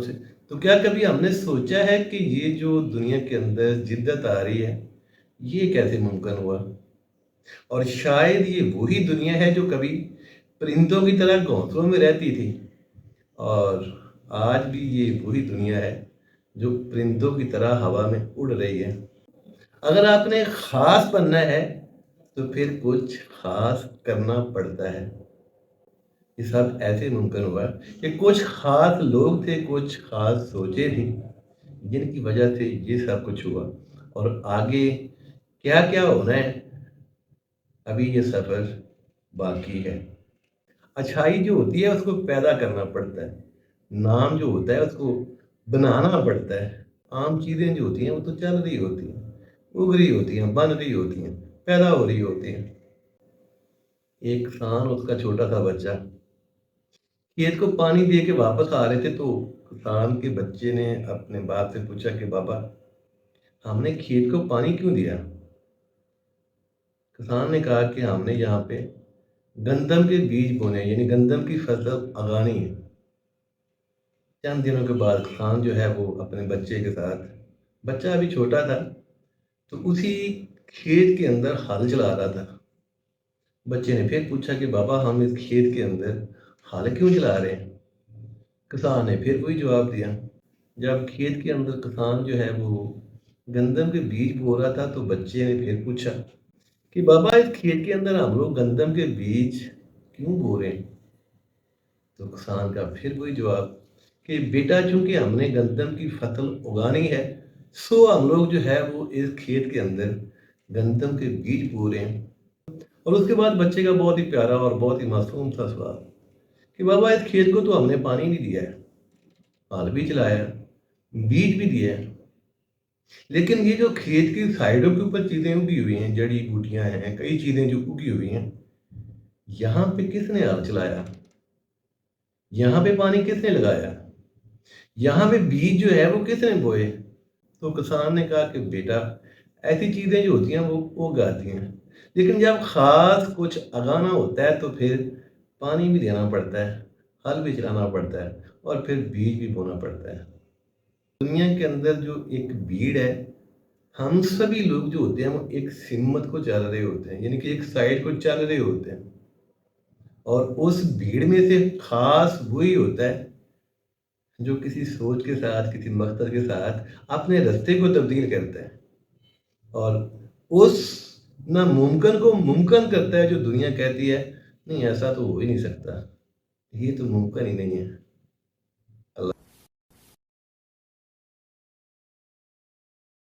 طرف سے۔ تو کیا کبھی ہم نے سوچا ہے کہ یہ جو دنیا کے اندر جدت آ رہی ہے، یہ کیسے ممکن ہوا؟ اور شاید یہ وہی دنیا ہے جو کبھی پرندوں کی طرح گھونسلوں میں رہتی تھی، اور آج بھی یہ وہی دنیا ہے جو پرندوں کی طرح ہوا میں اڑ رہی ہے۔ اگر آپ نے خاص بننا ہے تو پھر کچھ خاص کرنا پڑتا ہے۔ یہ سب ایسے ممکن ہوا کہ کچھ خاص لوگ تھے، کچھ خاص سوچیں تھیں، جن کی وجہ سے یہ سب کچھ ہوا، اور آگے کیا کیا ہونا ہے، ابھی یہ سفر باقی ہے۔ اچھائی جو ہوتی ہے اس کو پیدا کرنا پڑتا ہے، نام جو ہوتا ہے اس کو بنانا پڑتا ہے۔ عام چیزیں جو ہوتی ہیں وہ تو چل رہی ہوتی ہیں، اگ رہی ہوتی ہیں، بن رہی ہوتی ہیں، پیدا ہو رہی ہوتی ہیں۔ ایک کسان، اس کا چھوٹا سا بچہ کھیت کو پانی دے کے واپس آ رہے تھے، تو کسان کے بچے نے اپنے باپ سے پوچھا کہ بابا، ہم نے کھیت کو پانی کیوں دیا؟ کسان نے کہا کہ ہم نے یہاں پہ گندم کے بیج بونے، یعنی گندم کی فصل اگانی ہے۔ چند دنوں کے بعد کسان جو ہے وہ اپنے بچے کے ساتھ، بچہ ابھی چھوٹا تھا، تو اسی کھیت کے اندر ہل چلا رہا تھا۔ بچے نے پھر پوچھا کہ بابا، ہم اس کھیت کے اندر ہل کیوں چلا رہے ہیں؟ کسان نے پھر وہی جواب دیا۔ جب کھیت کے اندر کسان جو ہے وہ گندم کے بیج بو رہا تھا، تو بچے نے پھر پوچھا کہ بابا، اس کھیت کے اندر ہم لوگ گندم کے بیج کیوں بو رہے ہیں؟ تو کسان کا پھر وہی جواب کہ بیٹا، چونکہ ہم نے گندم کی فصل اگانی ہے، سو ہم لوگ جو ہے وہ اس کھیت کے اندر گندم کے بیج بو رہے ہیں۔ اور اس کے بعد بچے کا بہت ہی پیارا اور بہت ہی معصوم تھا سوال کہ بابا، اس کھیت کو تو ہم نے پانی نہیں دیا ہے، ہل بھی چلایا، بیج بھی دیا ہے، لیکن یہ جو کھیت کی سائڈوں کے اوپر چیزیں اگی ہوئی ہیں، جڑی بوٹیاں ہیں، کئی چیزیں جو اگی ہوئی ہیں، یہاں پہ کس نے ہل چلایا؟ یہاں پہ پانی کس نے لگایا؟ یہاں پہ بیج جو ہے وہ کس نے بوئے؟ تو کسان نے کہا کہ بیٹا، ایسی چیزیں جو ہوتی ہیں وہ اگاتی ہیں، لیکن جب خاص کچھ اگانا ہوتا ہے تو پھر پانی بھی دینا پڑتا ہے، ہل بھی چلانا پڑتا ہے، اور پھر بیج بھی بونا پڑتا ہے۔ دنیا کے اندر جو ایک بھیڑ ہے، ہم سبھی لوگ جو ہوتے ہیں وہ ایک سمت کو چل رہے ہوتے ہیں، یعنی کہ ایک سائڈ کو چل رہے ہوتے ہیں، اور اس بھیڑ میں سے خاص وہی ہوتا ہے جو کسی سوچ کے ساتھ، کسی مقصد کے ساتھ اپنے رستے کو تبدیل کرتا ہے، اور اس ناممکن کو ممکن کرتا ہے، جو دنیا کہتی ہے نہیں ایسا تو ہو ہی نہیں سکتا، یہ تو ممکن ہی نہیں ہے۔